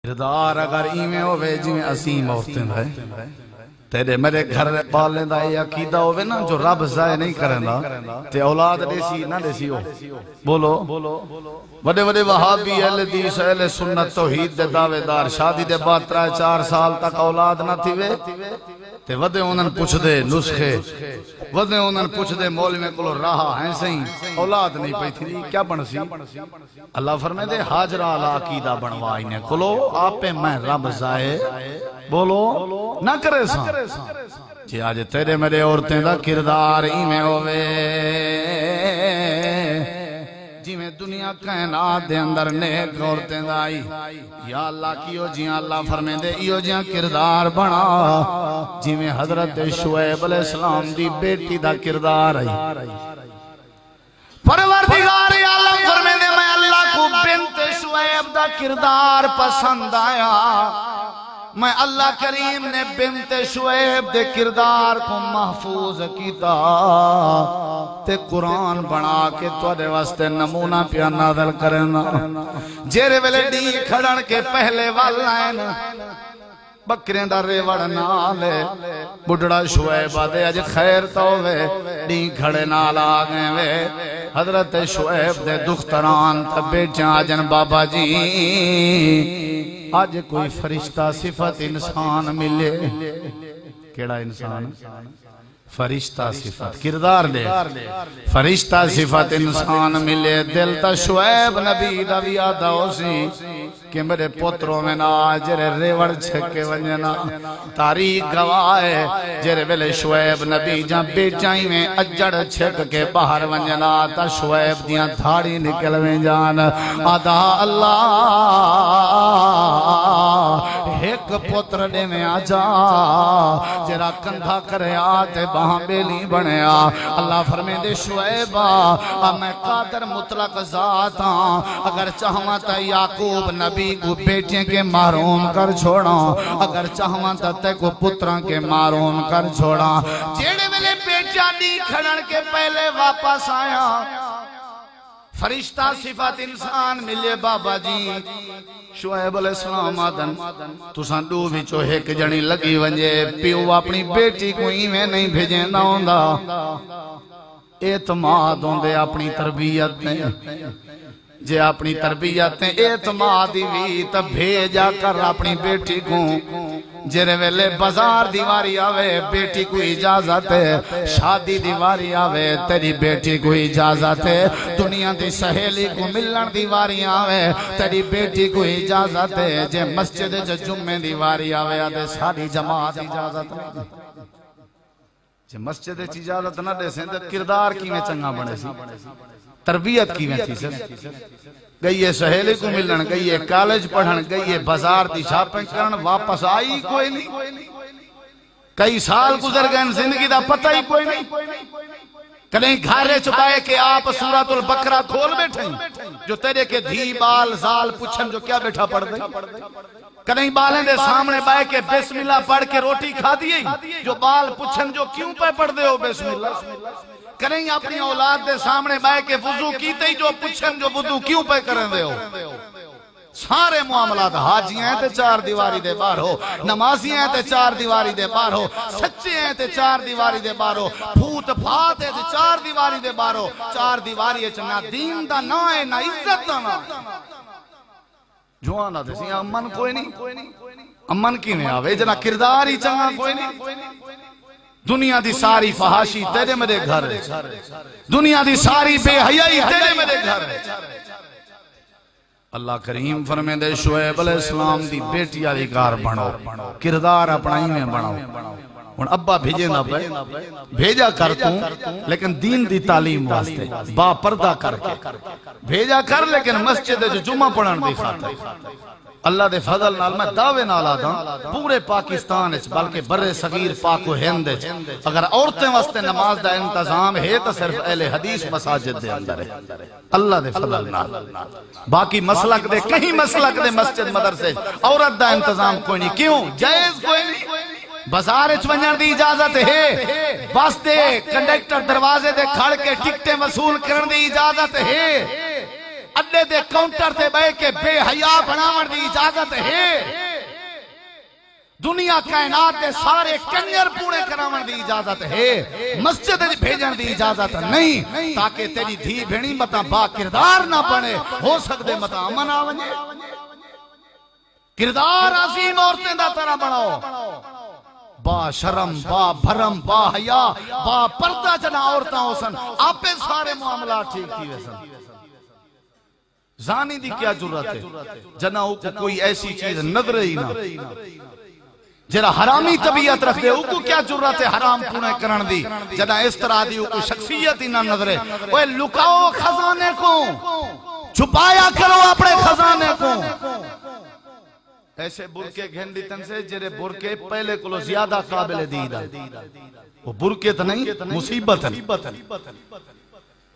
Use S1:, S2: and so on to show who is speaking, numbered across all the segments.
S1: کردار اگر ایمیں ہوئے جی میں اسیم عورتیں ہے تیرے میرے گھر پالنے دا یہ عقیدہ ہوئے نا جو رب ضائع نہیں کرنا تے اولاد دیسی نہ دیسی ہو بولو وڈے وڈے وہابی اہل حدیث اہل سنت توحید دے دعوے دار شادی دے بعد 3-4 سال تک اولاد نہ تھی وے تے ودے انہاں پوچھ دے نسخے ودے انہاں پوچھ دے مولوی میں کلو راہا ہیں سہیں اولاد نہیں پئی تھی کیا بن سی اللہ فرمائے دے حاجرہ علا عقیدہ بنوائی نے کلو آپ پہ میں رب ضائع بولو نہ کرے ساں جی آج تیرے میرے عورتیں دا کردار ہی میں ہوئے جی میں دنیا کائنات دے اندر نیک عورتیں دائی یا اللہ کیو جی اللہ فرمائے دے ایو جی کردار بنا جی میں حضرت شعیب علیہ السلام دی بیٹی دا کردار آئی پروردگار عالم فرمائے دے میں اللہ کو بنت شعیب دا کردار پسند آیا میں اللہ کریم نے بنت شعیب دے کردار کو محفوظ کیتا تے قرآن بنا کے توڑے واسطے نمونہ پیا نازل کرنا جیرے ویلے ڈی کھڑن کے پہلے والائن بکریں دا ریوڑ نالے بڑھڑا شعیب آدھے اج خیر تو وے ڈی کھڑے نال آگئے وے حضرت شعیب دے دختران تبے جاجن بابا جی آج کوئی فرشتہ صفت انسان ملے کیڑا انسان فرشتہ صفت کردار دے فرشتہ صفت انسان ملے دل تا شعیب نبی دا بھی آدھا ہو سی کہ میرے پتروں میں نا جرے ریوڑ چھکے ونجنا تاریخ گواہ جرے ویلے شعیب نبی جہاں بیچائی میں اجڑ چھک کے باہر ونجنا تا شعیب دیاں دھاڑی نکل میں جان آدھا اللہ ایک پتر دے میں آجا جرا کندھا کرے آتے باہاں بیلی بنیا اللہ فرمائے دے شعیبہ میں قادر مطلق ذات ہاں اگر چاہماتا یعقوب نبی کو بیٹیں کے محروم کر چھوڑا اگر چاہماتا تے کو پتران کے محروم کر چھوڑا جیڑے ملے بیٹیاں دی کھڑن کے پہلے واپس آیا فرشتہ صفت انسان ملے بابا جی شعیب علیہ السلام آدن تو سندو بھی چوہے کے جنی لگی ونجے پیو اپنی بیٹی کو ہی میں نہیں بھیجیں نہ ہوندہ اعتماد ہوندے اپنی تربیت میں جے اپنی تربیت میں اعتمادی بھی تب بھیجا کر اپنی بیٹی کو جرے ویلے بازار دیواری آوے بیٹی کو اجازت ہے شادی دیواری آوے تیری بیٹی کو اجازت ہے دنیا دی سہیلی کو ملن دیواری آوے تیری بیٹی کو اجازت ہے جے مسجد جو جمعہ دیواری آوے آدھے ساری جماعت اجازت ہے جے مسجد اجازت نہ دے سیں کردار کی میں چنگا بڑھے سی تربیت کی میں تھی سر گئی ہے سہیلے کو ملن گئی ہے کالج پڑھن گئی ہے بازار دی شاپنگ کرن واپس آئی کوئی نہیں کئی سال گزر گئے زندگی دا پتہ ہی کوئی نہیں کہیں گھارے چکائے کہ آپ سورۃ البقرہ کھول بیٹھیں جو تیرے کے دھی بال زال پچھن جو کیا بیٹھا پڑھ دیں کہیں بالیں دے سامنے بائے کہ بسم اللہ پڑھ کے روٹی کھا دیئے جو بال پچھن جو کیوں پہ پڑھ دے ہو بسم اللہ کریں اپنی اولاد دے سامنے بائے کہ وضو کیتے ہی جو پچھن جو وضو کیوں پہ کریں دے ہو سارے معاملات حاجی ہیں تے 4 دیواری دے بار ہو نمازی ہیں تے 4 دیواری دے بار ہو سچے ہیں تے 4 دیواری دے بار ہو پھوت پھات ہے تے 4 دیواری دے بار ہو 4 دیواری ہے چنہ دین دا نہ ہے نہ عزت دا نہ جوانا دے سی امن کوئی نہیں امن کی نہیں آوے جنا کردار ہی چنگا کوئی نہیں دنیا دی ساری فحاشی تیرے میرے گھر دنیا دی ساری بے حیائی تیرے میرے گھر اللہ کریم فرمائے دے شعیب علیہ السلام دی بیٹی علی کار بنو کردار اپنا ہی میں بنو ان ابا بھیجے نہ پہ بھیجا کرتوں لیکن دین دی تعلیم واسطے با پردہ کر کے بھیجا کر لیکن مسجد جو جمعہ پڑھن دی خاطر اللہ دے فضل نال میں دعوے نال آدھا پورے پاکستان اچ بلکہ برے صغیر پاک و ہند اچ اگر عورتیں واسطے نماز دا انتظام ہے تو صرف اہل حدیث مساجد دے اندر ہے اللہ دے فضل نال باقی مسلک دے کہیں مسلک دے مسجد مدرسے عورت دا انتظام کوئی نہیں کیوں جائز کوئی نہیں بازار اچ ونجن دی اجازت ہے بس دے کنڈکٹر دروازے دے کھڑ کے ٹکٹیں وصول کرن دی اجازت ہے اڈے دے کاؤنٹر تے بے کے بے حیا بناون دی اجازت ہے دنیا کائنات دے سارے کنجر پورے کراون دی اجازت ہے مسجد وچ بھیجن دی اجازت نہیں تاکہ تیری دھی بھیڑی متا با کردار نہ بنے ہو سکدے متا امن آ ونجے کردار عظیم عورتیں دا طرح بناؤ با شرم با بھرم با حیا با پردہ جنا عورتاں ہوسن آپے سارے معاملات ٹھیک تھی ویسن زانی دی کیا ضرورت ہے جنا کوئی ایسی چیز نظر ہی نہ جنا حرامی طبیعت رکھ دے کو کیا ضرورت ہے حرام پونے کرن دی جنا اس طرح دی کوئی شخصیت ہی نہ نظرے وہ لکاؤ خزانے کو چھپایا کرو اپنے خزانے کو ایسے برکے گھن دیتن سے جرے برکے پہلے کلو زیادہ قابل دیدہ وہ برکے تو نہیں مصیبت ہے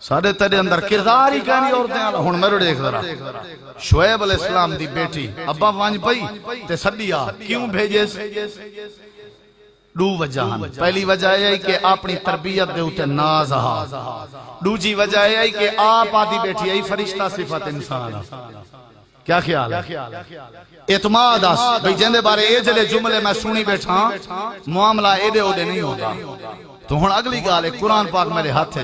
S1: سارے تیرے اندر کردار ہی کہنی عورتیں آلہ ہون میرے دیکھ ذرا شعیب علیہ السلام دی بیٹی ابا وانج پئی تے سڈیا کیوں بھیجے دو وجہ پہلی وجہ ہے کہ اپنی تربیت دے ہوتے ناز ہا دوجی وجہ ہے کہ آپ آدھی بیٹی ہے فرشتہ صفت انسان کیا خیال ہے اعتماد آس بھئی جندے بارے اے جلے جملے میں سنی بیٹھا معاملہ ایڈے اوڈے نہیں ہوگا تو ہون اگلی گال ہے قرآن پاک میرے ہاتھ ہے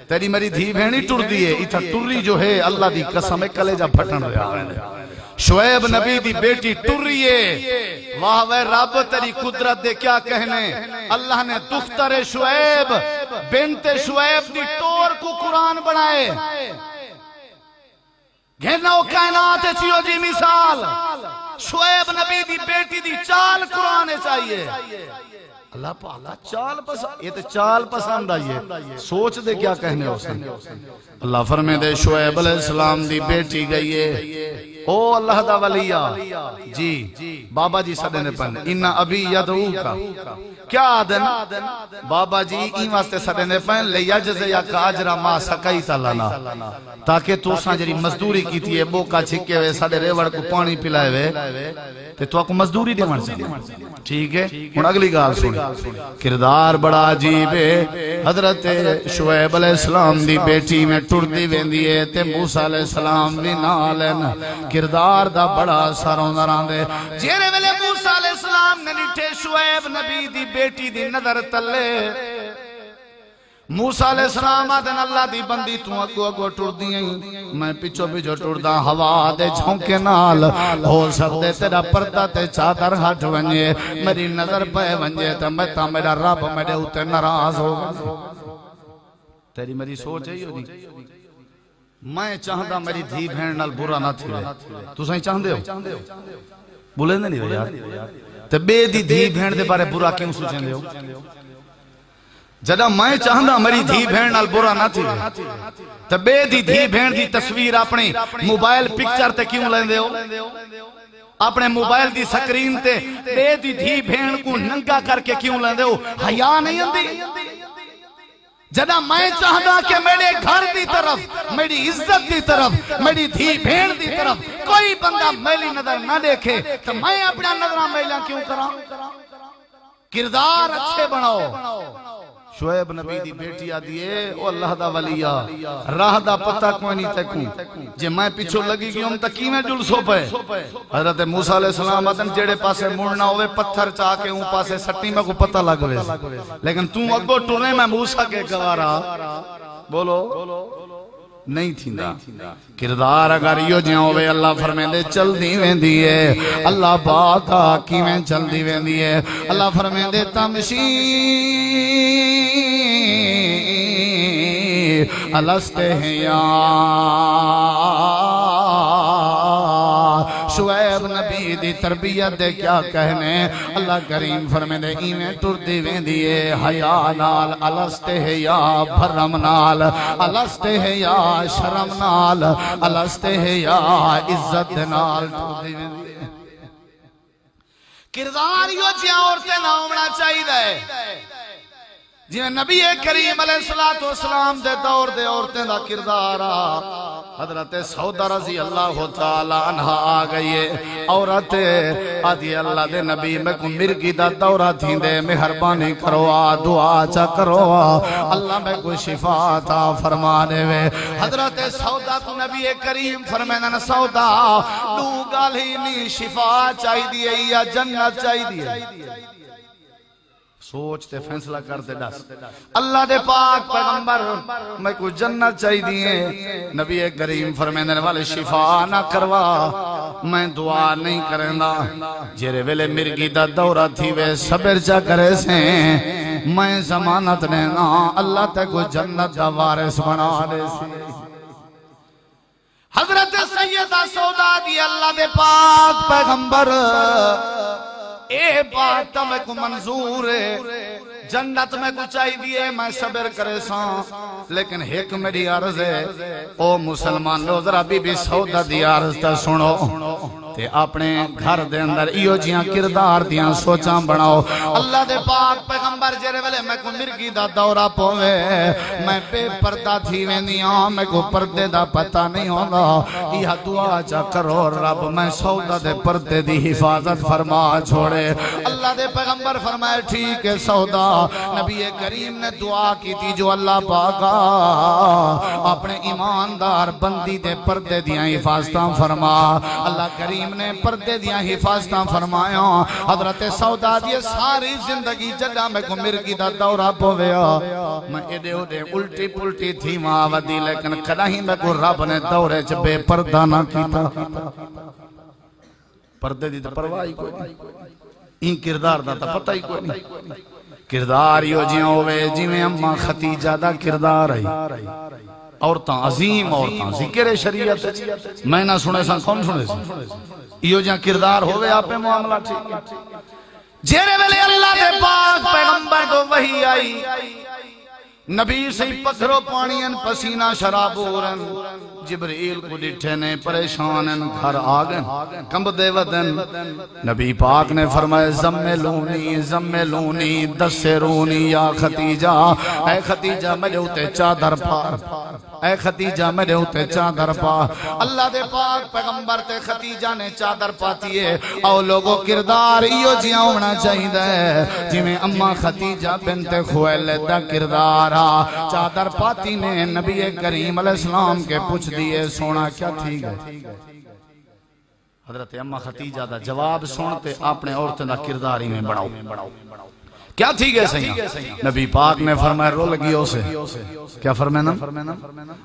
S1: تیری میری دھی بہنی ٹر دیئے اتھا ٹری جو ہے اللہ دی قسم کلے جا بھٹن رہا ہے شعیب نبی دی بیٹی ٹر رہیے واہ وے رب تیری قدرت دے کیا کہنے اللہ نے دختر شعیب بنت شعیب دی ٹور کو قرآن بنائے گھرنا وہ کائنات چیو جی مثال شعیب نبی دی بیٹی دی چال قرآن چاہیے اللہ پالا چال پسند یہ تو چال پسند آئیے سوچ دے کیا کہنے ہو سن اللہ فرمے دے شعیب علیہ السلام دی بیٹی گئی ہے او اللہ دا ولیہ جی بابا جی صدے نے پہنے انہا ابھی یدعو کا کیا آدن بابا جی این واسطے صدے نے پہن لیجزے یا کاجرہ ما سکائی تالانا تاکہ تو سانجری مزدوری کی تھی بوکا چھکے ہوئے صدے ریوڑ کو پانی پلائے ہوئے تے تو آپ کو مزدوری دے مرسی ٹھیک ہے ان اگلی گال سنی کردار بڑا عجیب ہے حضرت شعیب علیہ السلام دی بیٹی میں ٹردی ویندی ہے تے موسیٰ علیہ السلام بھی نالن کردار دا بڑا ساروں دران دے جیرے ویلے موسیٰ علیہ السلام نے نٹھے شعیب نبی دی بیٹی دی نظر تلے موسیٰ علیہ السلام آدن اللہ دی بندی تو اگو ٹر دیئیں میں پچھو ٹر دا ہوا دے جھونکے نال ہو سکتے تیرا پردہ تے چادر ہٹ ونجے میری نظر پہ ونجے تے میں تا میرا رب میرے ہوتے نراز ہو تیری میری سوچ ہے ہو دی میں چاہتا میری دھی بھین نال برا نہ تھی تو سہیں چاہتے ہو بولے نہیں ہو یار تے بے دی دھی بھین دے بارے برا کیوں سوچیں دے ہو جدا میں چاہتا میری دھی بھین نال برا نہ تھی تے بے دی دھی بھین دی تصویر اپنی موبائل پکچر تے کیوں لیں دے ہو اپنے موبائل دی سکرین تے بے دی دھی بھین کو ننگا کر کے کیوں لیں دے ہو حیا نہیں اندی جدا میں چاہتا کہ میرے گھر دی طرف میری عزت دی طرف میری دھی بھین دی طرف کوئی بندہ میلی نظر نہ دیکھے تو میں اپنا نظرہ میلیاں کیوں کرا کردار اچھے بناؤ شعیب نبی دی بیٹی آدھیے او اللہ دا ولیہ راہ دا پتہ کوئی نہیں تکوں جے میں پیچھو لگی گی ہم تکی میں جل سو پے حضرت موسیٰ علیہ السلام آدھن جیڑے پاسے مڑنا ہوئے پتھر چاہ کے ہوں پاسے سٹی میں کو پتہ لگوے لیکن تم اگو ٹورے میں موسیٰ کے گوارا بولو نہیں تھیندا کردار اگر یو جیاں ہوئے اللہ فرمے دے چل دی ویندی ہے اللہ بات آکی میں چل دی ویندی ہے اللہ فرمے دے تمشی الستے ہیں یا شعیب نبی دی تربیت دے کیا کہنے اللہ کریم فرمے دے ایمیں ٹردی ویندیے حیا نال الستے ہیں یا بھرم نال الستے ہیں یا شرم نال الستے ہیں یا عزت نال ٹردی ویندیے کردار یو جیاں عورتیں نہ ہونا چاہی دے جی نبی کریم علیہ السلام دے دور دے عورتیں دا کردارا حضرت سودا رضی اللہ تعالی عنہ آ گئی ہے عورت آدھی اللہ دے نبی میں کو مرگی دا دورہ تھی دے مہربانی کرو دعا چا کرو اللہ میں کو شفا عطا فرمانے وے حضرت سودا کو نبی کریم فرمائنا سودا دو گالی نہیں شفا چاہی دیئے یا جنت چاہی دیئے سوچتے فیصلہ کرتے ڈس اللہ دے پاک پیغمبر میں کو جنت چاہی دیئے نبی کریم فرمائنے والے شفا نہ کروا میں دعا نہیں کرنا جیرے ویلے مرگی دا دورہ تھی وے صبر چا کرے سے میں ضمانت لینا اللہ تے کو جنت دا وارث بنا دے سی حضرت سیدہ سودا دی اللہ دے پاک پیغمبر اے بات میں کو منظور ہے جنت میں کو چاہی دیئے میں صبر کرے ساں لیکن ایک میری عرض ہے او مسلمان لو ذرا بی بی سودا دی عرض تا سنو تے اپنے گھر دے اندر ایو جیاں کردار دیاں سوچاں بناؤ اللہ دے پاک پیغمبر جرے ویلے میں کو مرگی دا دورہ پوے میں بے پردہ تھی ویندیاں میں کو پردے دا پتہ نہیں ہوندہ یہ دعا چا کرو رب میں سودا دے پردے دی حفاظت فرما چھوڑے اللہ دے پیغمبر فرمائے ٹھیک ہے سودا نبی کریم نے دعا کی تھی جو اللہ پاکا اپنے ایماندار بندی دے پردے دیاں حفاظتاں فرما اللہ کریم نے پردے دیاں حفاظتاں فرمایا حضرت سودا دی ساری زندگی جگہ میں کو مرگی دا دورہ پویا میں ایڈے اوڈے الٹی پلٹی تھی ماں ودی لیکن کداہی میں کو رب نے دورے چ بے پردہ نہ کیتا پردے دی تا پرواہی کوئی نہیں این کردار دا تا پتہ ہی کوئی نہیں کردار یو جیاں ہوئے جیویں اماں ختیجہ دا کردار ہے عورتاں عظیم عورتاں ذکر شریعت میں نہ سنے سن کون سنے سن یہ جہاں کردار ہوئے آپ معاملہ ٹھیک جیرے ویلے اللہ دے پاک پیغمبر تو وہی آئی نبی سے پتھرو پانین پسینہ شرابورن جبریل کو ڈٹھنے پریشانن گھر آگن کمب دے ودن نبی پاک نے فرمائے زملونی دسرونی یا ختیجہ اے ختیجہ میرے ہوتے چادر پار اے ختیجہ میرے ہوتے چادر پار اللہ دے پاک پیغمبر تے ختیجہ نے چادر پاتی ہے او لوگوں کردار ایو جیاں ہونا چاہی دے جی میں اممہ ختیجہ بنت خویلد دا کردار چادر پاتی نے نبی کریم علیہ السلام کے پوچھ دیئے سونا کیا ٹھیک ہے حضرت اممہ ختیجہ دا جواب سنتے اپنے عورتیں دا کرداری میں بڑھاؤ کیا ٹھیک ہے سیاں نبی پاک نے فرمایا رو لگیوں سے کیا فرمائنا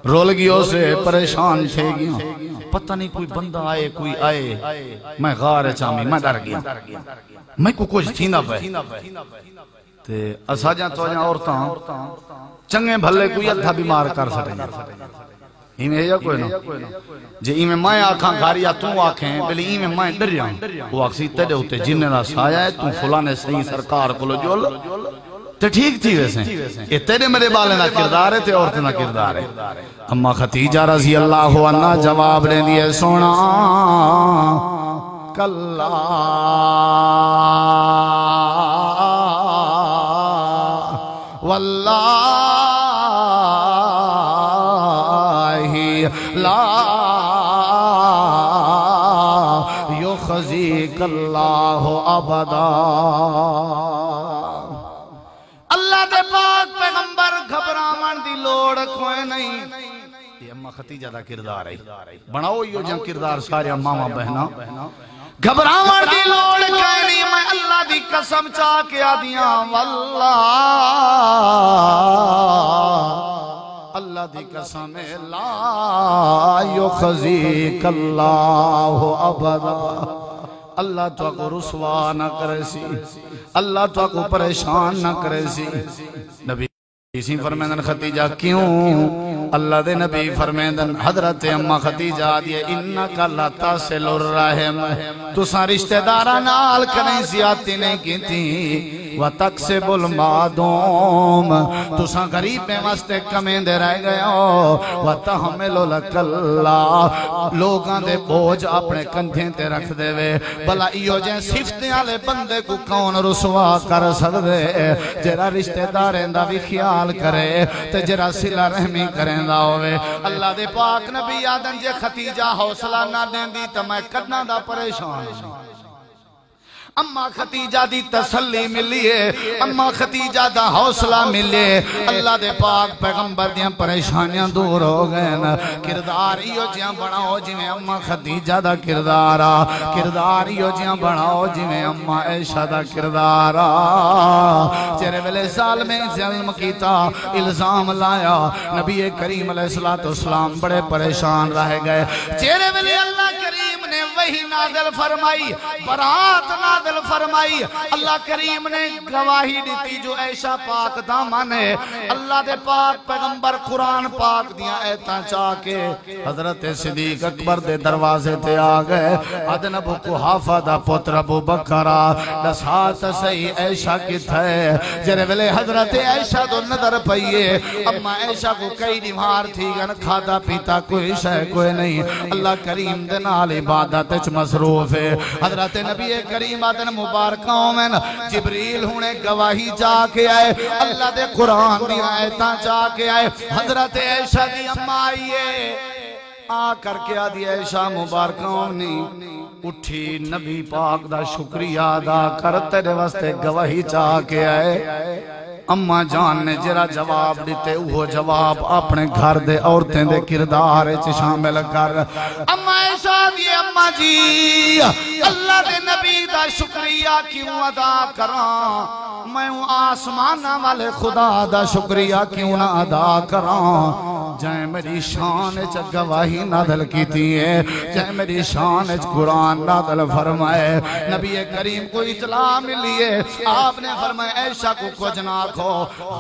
S1: رو لگیوں سے پریشان تھے گیا پتہ نہیں کوئی بندہ آئے کوئی آئے میں غار چامی میں ڈر گیا میں کو کچھ تھی نہ پہ تے اساجاں تو جاں عورتاں چنگے بھلے کوئی ادھا بیمار کر سکیں ایمیں ہے یا کوئی نہ جے ایمیں میں آکھاں گھاریا تو آکھیں بلی ایمیں میں ڈر جاؤں وہ آکسی تیرے ہوتے جننے نہ سایا ہے تو فلانے صحیح سرکار کو لو جول تے ٹھیک تھی ویسے یہ تیرے میرے بالے نہ کردار ہے تے عورت نہ کردار ہے اما ختیجہ رضی اللہ عنہ جواب دے دیئے سونا کلا واللہ لا یخزیک اللہ ابدا اللہ دے پاک پیغمبر گھبرامن دی لوڑ کوئی نہیں یہ اممہ ختیجہ دا کردار ہے بناؤ یہ جن کردار سارے امامہ بہنا گھبرامن دی لوڑ کوئی نہیں میں اللہ دی قسم چاہ کے آدیاں واللہ اللہ دی قسم لا یخزیک اللہ ابدا اللہ تو کو رسوا نہ کرے سی اللہ تو کو پریشان نہ کرے سی نبی اسی فرمیدن ختیجہ کیوں اللہ دے نبی فرمیدن حضرت اممہ ختیجہ دیئے انکا لا تصل الرحم تو سا رشتہ دارا نال کنیں زیادتی نہیں کی تھی وتکسب المعدوم تساں غریب میں واسطے کمیں دے رہ گئے ہو وتحمل الکلا لوگاں دے بوجھ اپنے کندھیں تے رکھ دے وے بلا ایو جے صفتیں والے بندے کو کون رسوا کر سکدے جڑا رشتہ داراں دا بھی خیال کرے تے جڑا صلہ رحمی کریندا ہوے اللہ دے پاک نبی آدم جے ختیجہ حوصلہ نہ دیندی تے میں کڈنا دا پریشان اما ختیجہ دی تسلی ملیے اما ختیجہ دا حوصلہ ملے اللہ دے پاک پیغمبر دیاں پریشانیاں دور ہو گئے نا کردار ایو جیاں بناؤ جی میں اما ختیجہ دا کردارا کردار ایو جیاں بناؤ جی میں اما عائشہ دا کردارا چہرے ویلے سال میں ظلم کیتا الزام لایا نبی کریم علیہ السلام بڑے پریشان رہ گئے چہرے ویلے اللہ کریم نے وہی نازل فرمائی برات نازل فرمائی اللہ کریم نے گواہی دیتی جو عائشہ پاک دامن ہے اللہ دے پاک پیغمبر قرآن پاک دیاں ایتاں چاہ کے حضرت صدیق اکبر دے دروازے تے آگئے ادن ابو قحافہ دا پتر ابو بکرہ دسات سی عائشہ کی تھے جرے ویلے حضرت عائشہ دو نظر پئیے اما عائشہ کو کئی دیمار تھی گن کھادا پیتا کوئی شے کوئی نہیں اللہ کریم دے نال عبادت چ مصروف ہے حضرت نبی کریم آدن مبارکوں میں جبریل ہونے گواہی جا کے آئے اللہ دے قرآن دی آیتاں جا کے آئے حضرت عائشہ دی اماں آئیے آ کر کے آدھی عائشہ مبارکوں نے اٹھی نبی پاک دا شکریہ ادا کرتے دے واسطے گواہی جا کے آئے اما جان نے جرا جواب دیتے وہ جواب اپنے گھر دے عورتیں دے کردار شامل کر اما عائشہ دی اما جی اللہ دے نبی دا شکریہ کیوں ادا کراں میں ہوں آسمانہ والے خدا دا شکریہ کیوں نہ ادا کراں جائیں میری شان چ گواہی نازل کیتی ہے جائیں میری شان چ قرآن نازل فرمائے نبی کریم کو اطلاع ملی ہے آپ نے فرمایا عائشہ کو کچھ نہ کھو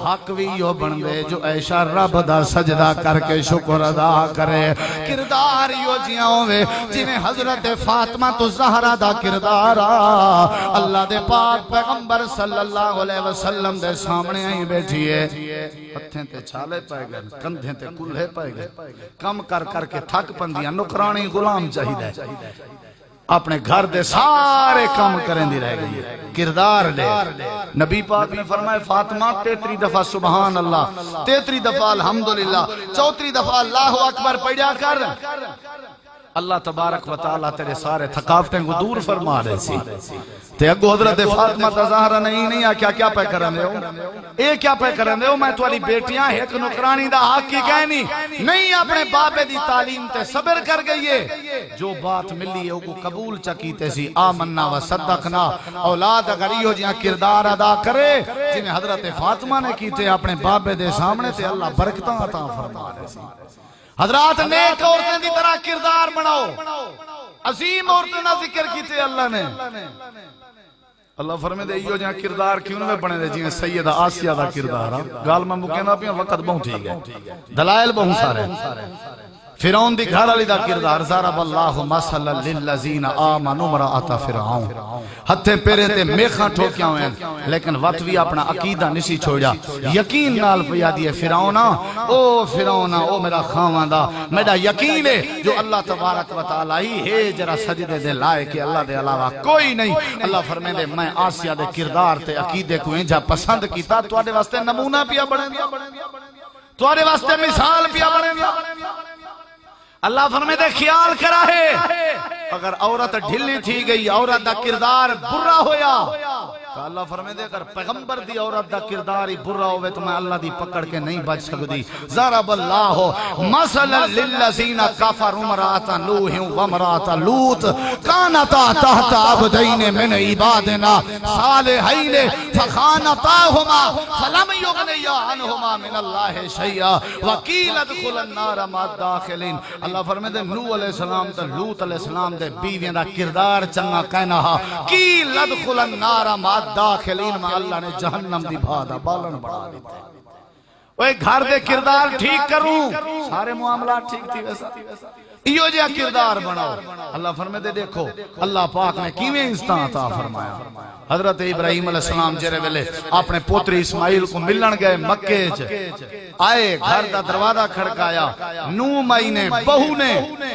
S1: حق بھی یو بن دے جو عائشہ رب دا سجدہ کر کے شکر ادا کرے کردار یو جیاں ہوئے جنہیں حضرت فاطمہ تو زہرہ دا کردارا اللہ دے پاک پیغمبر صلی اللہ علیہ وسلم دے سامنے آئی بیٹھئے ہتھیں تے چھالے پائے گئے کندھیں تے کلھے پائے گئے کم کر کر کے تھک پندیاں نکرانی غلام چاہیے اپنے گھر دے سارے کام کریں دی رہ گئی کردار لے نبی پاک نے فرمائے فاطمہ 33 دفعہ سبحان اللہ 33 دفعہ الحمدللہ 34 دفعہ اللہ اکبر پڑھیا کر اللہ تبارک و تعالیٰ تیرے سارے تھکاوٹیں کو دور فرما رہے سی تے اگو حضرت فاطمہ تظاہرہ نہیں کیا پہ کرن دے ہو اے کیا پہ کرن دے ہو میں توالی بیٹیاں ایک نکرانی دا حق کی کہنی نہیں اپنے بابے دی تعلیم تے صبر کر گئیے جو بات ملی ہے وہ قبول چکیتے سی آمنا و صدقنا اولاد اگر یہ جہاں کردار ادا کرے جنہیں حضرت فاطمہ نے کیتے اپنے بابے دے سامنے تے اللہ برکتاں عطا فرما رہے سی حضرات نیک عورتیں دی طرح کردار بناؤ عظیم عورتیں نہ ذکر کیتے اللہ نے اللہ فرمے دے ایو جہاں کردار کیوں نہ بنے دے جنہیں سیدہ آسیہ دا کردار گال میں مکینہ پیا وقت بہت ہی گئے دلائل بہت سارے فرعون دی گھر علی دا کردار ضرب اللہ مثلا للذین آمنوا امرأۃ فرعون ہتھے پیرے تے میخاں ٹھوکیاں ہوئے لیکن وطوی اپنا عقیدہ نسی چھوڑیا یقین نال پیا دیئے فرعون او میرا خاوندہ میرا یقین ہے جو اللہ تبارک و تعالی ہی ہے جرا سجدے دے لائے کہ اللہ دے علاوہ کوئی نہیں اللہ فرمے دے میں آسیہ دے کردار تے عقیدے کو انجا پسند کیتا تو آدھے واسطے نمونہ پیا بڑھیں دیا تو آدھے واسطے مثال پیا بڑھیں دیا اللہ فرمے دے خیال کرا ہے اگر عورت ڈھلی تھی گئی عورت دا کردار برا ہویا تو اللہ فرمے دے اگر پیغمبر دی عورت دا کرداری برا ہوئے تو میں اللہ دی پکڑ کے نہیں بچ سکتی ضرب اللہ مثلا للذین کفروا امرأۃ نوح و امرأۃ لوط کانتا تحت عبدین من عبادنا صالحین فخانتاہما فلم یغنیا عنہما من اللہ شیئا وقیل ادخلا النار مع الداخلین اللہ فرمے دے نوح علیہ السلام تے لوط علیہ السلام دے بیویاں دا کردار چنگا کہنا ہا قیل ادخلا النار مع داخلین میں اللہ نے جہنم دی بھادا بالن بڑھا دیتے وہ گھر دے کردار ٹھیک کروں سارے معاملات ٹھیک تھی ویسا ایو جا کردار بناؤ. اللہ فرمائے دیکھو اللہ پاک نے کیویں انسان عطا فرمایا. حضرت ابراہیم علیہ السلام جرے ویلے اپنے پوتری اسماعیل کو ملن گئے مکے آئے گھر دا دروازہ کھڑکایا. 9 مہینے بہو نے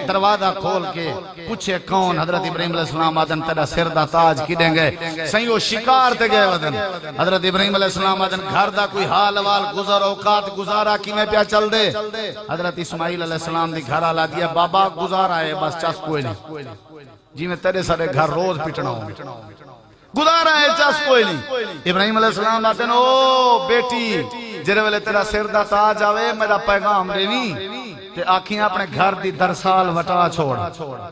S1: دروازہ کھول کے پوچھے کون؟ حضرت ابراہیم علیہ السلام آدن تیرا سر دا تاج کی دیں گے سیوں شکار تے گئے ودن. حضرت ابراہیم علیہ السلام آدن گھر دا کوئی حال وال گزر اوقات گزارا کی میں پیا چل دے. حضرت اسماعیل علیہ السلام دی گھر آلا دیا بابا گزارا ہے بس چس کوئی نہیں جی میں تیرے سارے گھر روز پٹنا ہوں گزارا ہے چس کوئی نہیں. ابراہیم علیہ السلام آتے ہیں او بیٹی جرے ویلے تیرا سر دا تاج آوے میرا پیغام رہنی تے آنکھیں اپنے گھر دی درسال وٹا چھوڑ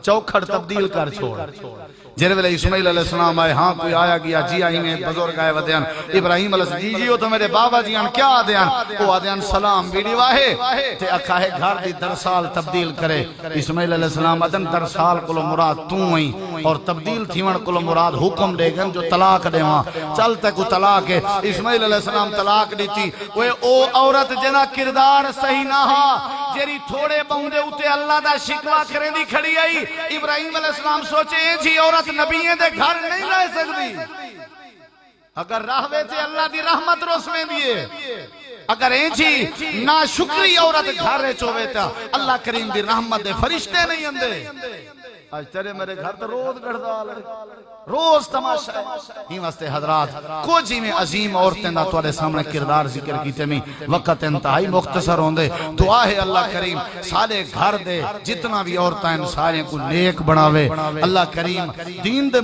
S1: چوکھڑ تبدیل کر چھوڑ. جرے ویلے اسماعیل علیہ السلام آئے ہاں کوئی آیا گیا جی آئی میں بزرگ آئے ودیان. ابراہیم علیہ السلام جی ہو تو میرے بابا جیان کیا آدیان؟ وہ آدیان سلام بیڑی واہے تے اکھا ہے گھر دی درسال تبدیل کرے. اسماعیل علیہ السلام آدن درسال کلو مراد توں ہی اور تبدیل تھیون کلو مراد حکم دے گن جو طلاق دے وہاں چلتے کو طلاق ہے. اسماعیل علیہ السلام طلاق دیتی وہ او عورت جنا کردار صحیح نہ ہا جیری تھوڑے بہندے اتے اللہ دا شکوہ کریں دی کھڑی آئی. ابراہیم علیہ السلام سوچے جی عورت نبییں دے گھر نہیں رہ سکتی اگر راہوے تے اللہ دی رحمت روس میں دیئے اگر اینچی نا شکری عورت گھر رہ چوے تا اللہ کریم دی رحمت دے فرشتے نہیں اندے. آج تیرے میرے گھر تو روز گڑھدال روز تماشا ہے. ہی واسطے حضرات کو جی میں عظیم عورتیں دا توڑے سامنے کردار ذکر کیتے میں وقت انتہائی مختصر ہوندے. دعا ہے اللہ کریم سارے گھر دے جتنا بھی عورتیں سارے کو نیک بناوے. اللہ کریم دین دے